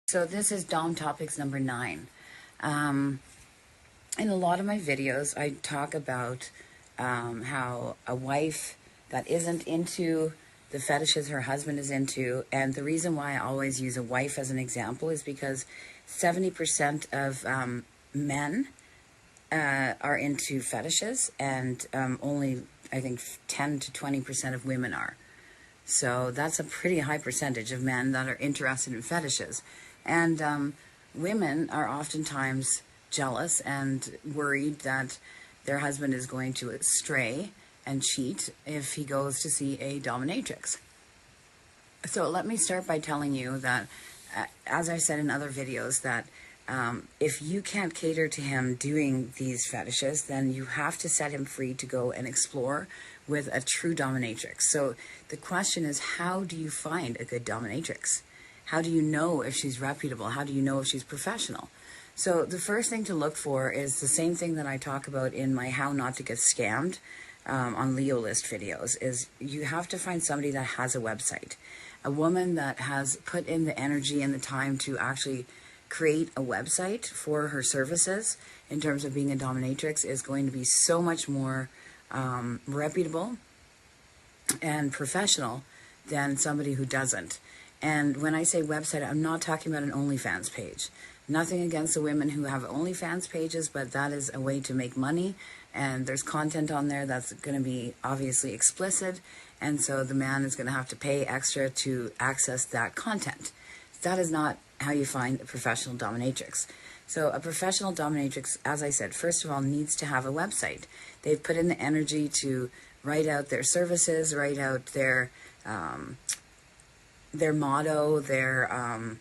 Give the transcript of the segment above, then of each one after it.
So this is Dom Topix number 9. In a lot of my videos, I talk about how a wife that isn't into the fetishes her husband is into, and the reason why I always use a wife as an example is because 70% of men are into fetishes, and only, I think, 10 to 20% of women are. So that's a pretty high percentage of men that are interested in fetishes. And women are oftentimes jealous and worried that their husband is going to stray and cheat if he goes to see a dominatrix. So let me start by telling you that, as I said in other videos, that if you can't cater to him doing these fetishes, then you have to set him free to go and explore with a true dominatrix. So the question is, how do you find a good dominatrix? How do you know if she's reputable? How do you know if she's professional? So the first thing to look for is the same thing that I talk about in my How Not to Get Scammed on Leo List videos, is you have to find somebody that has a website. A woman that has put in the energy and the time to actually create a website for her services in terms of being a dominatrix is going to be so much more reputable and professional than somebody who doesn't. And when I say website, I'm not talking about an OnlyFans page. Nothing against the women who have OnlyFans pages, but that is a way to make money, and there's content on there that's going to be obviously explicit, and so the man is going to have to pay extra to access that content. That is not how you find a professional dominatrix. So a professional dominatrix, as I said, first of all, needs to have a website. They've put in the energy to write out their services, write out their motto, their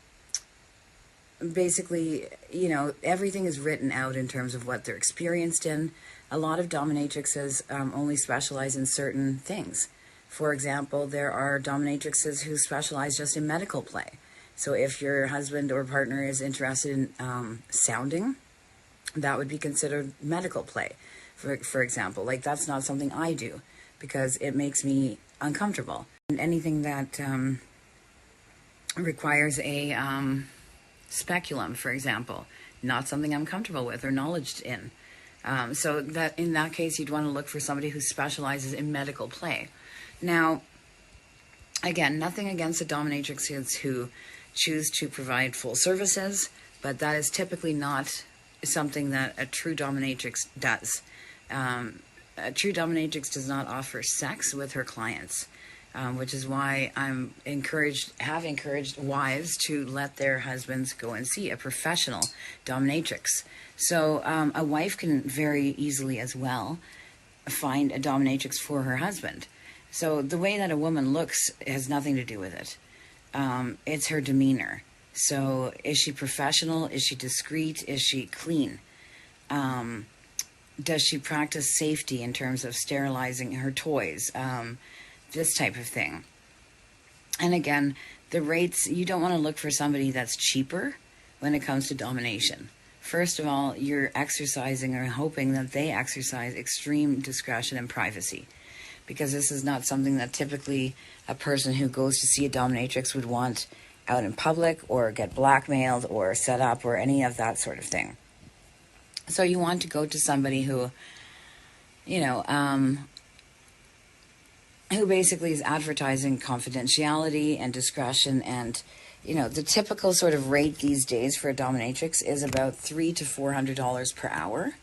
basically, you know, everything is written out in terms of what they're experienced in. A lot of dominatrixes only specialize in certain things. For example, there are dominatrixes who specialize just in medical play. So if your husband or partner is interested in sounding, that would be considered medical play, for example. Like, that's not something I do because it makes me uncomfortable. And anything that requires a speculum, for example, not something I'm comfortable with or knowledge in. So that in that case, you'd want to look for somebody who specializes in medical play. Now, again, nothing against the dominatrixes who choose to provide full services, but that is typically not something that a true dominatrix does. A true dominatrix does not offer sex with her clients, which is why have encouraged wives to let their husbands go and see a professional dominatrix. So a wife can very easily as well find a dominatrix for her husband. So the way that a woman looks has nothing to do with it. It's her demeanor. So is she professional? Is she discreet? Is she clean? Does she practice safety in terms of sterilizing her toys? This type of thing. And again, the rates, you don't want to look for somebody that's cheaper when it comes to domination. First of all, you're exercising or hoping that they exercise extreme discretion and privacy, because this is not something that typically a person who goes to see a dominatrix would want out in public or get blackmailed or set up or any of that sort of thing. So you want to go to somebody who, you know, who basically is advertising confidentiality and discretion. And, you know, the typical sort of rate these days for a dominatrix is about $300 to $400 per hour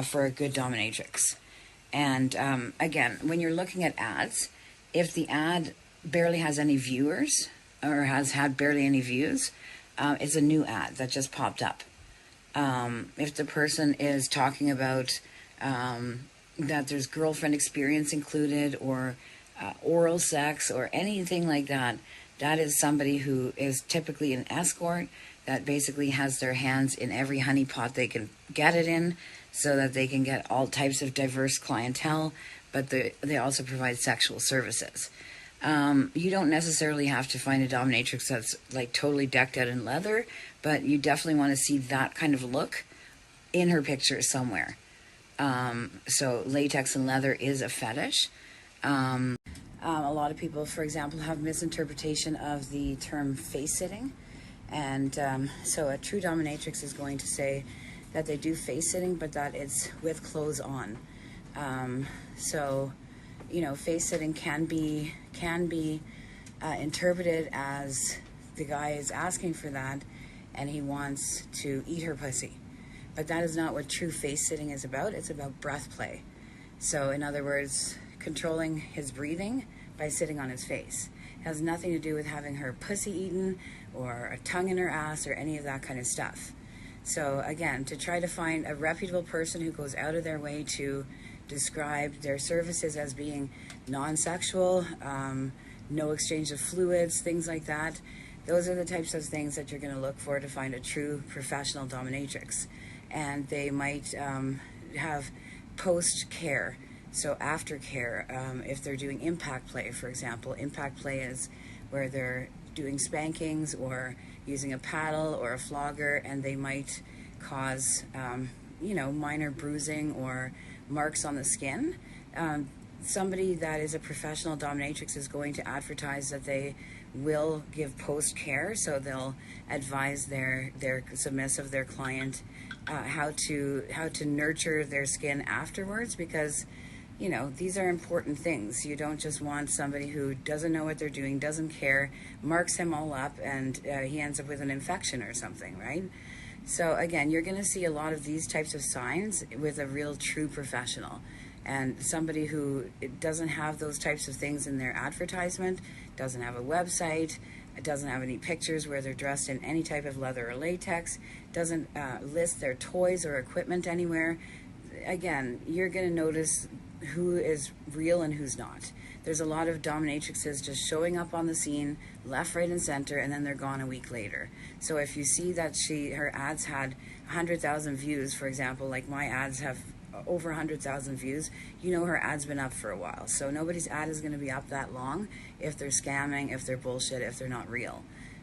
for a good dominatrix. And again, when you're looking at ads, if the ad barely has any viewers or has had barely any views, it's a new ad that just popped up. If the person is talking about that there's girlfriend experience included, or oral sex or anything like that, that is somebody who is typically an escort that basically has their hands in every honeypot they can get it in, so that they can get all types of diverse clientele, but they also provide sexual services. You don't necessarily have to find a dominatrix that's like totally decked out in leather, but you definitely want to see that kind of look in her picture somewhere. So latex and leather is a fetish. A lot of people, for example, have misinterpretation of the term face sitting. And so a true dominatrix is going to say that they do face sitting, but that it's with clothes on. So, you know, face sitting can be interpreted as the guy is asking for that and he wants to eat her pussy. But that is not what true face sitting is about. It's about breath play. So in other words, controlling his breathing by sitting on his face. It has nothing to do with having her pussy eaten or a tongue in her ass or any of that kind of stuff. So again, to try to find a reputable person who goes out of their way to describe their services as being non-sexual, no exchange of fluids, things like that, those are the types of things that you're going to look for to find a true professional dominatrix. And they might have post-care, so aftercare. If they're doing impact play, for example, impact play is where they're doing spankings or using a paddle or a flogger, and they might cause, you know, minor bruising or marks on the skin. Somebody that is a professional dominatrix is going to advertise that they will give post-care, so they'll advise their submissive, their client, how to nurture their skin afterwards, because, you know, these are important things. You don't just want somebody who doesn't know what they're doing, doesn't care, marks him all up, and he ends up with an infection or something, right? So again, you're going to see a lot of these types of signs with a real true professional. And somebody who doesn't have those types of things in their advertisement, doesn't have a website, doesn't have any pictures where they're dressed in any type of leather or latex, doesn't list their toys or equipment anywhere, again, you're going to notice who is real and who's not. There's a lot of dominatrixes just showing up on the scene, left, right, and center, and then they're gone a week later. So if you see that her ads had 100,000 views, for example, like my ads have over 100,000 views, you know her ad's been up for a while. So nobody's ad is going to be up that long if they're scamming, if they're bullshit, if they're not real,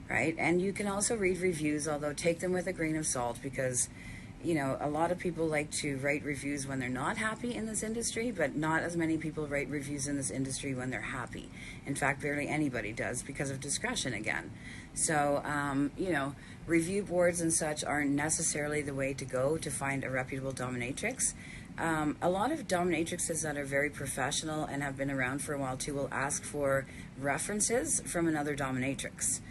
right? And you can also read reviews, although take them with a grain of salt, because, you know, a lot of people like to write reviews when they're not happy in this industry, but not as many people write reviews in this industry when they're happy. In fact, barely anybody does, because of discretion again. So, you know, review boards and such aren't necessarily the way to go to find a reputable dominatrix. A lot of dominatrixes that are very professional and have been around for a while too will ask for references from another dominatrix.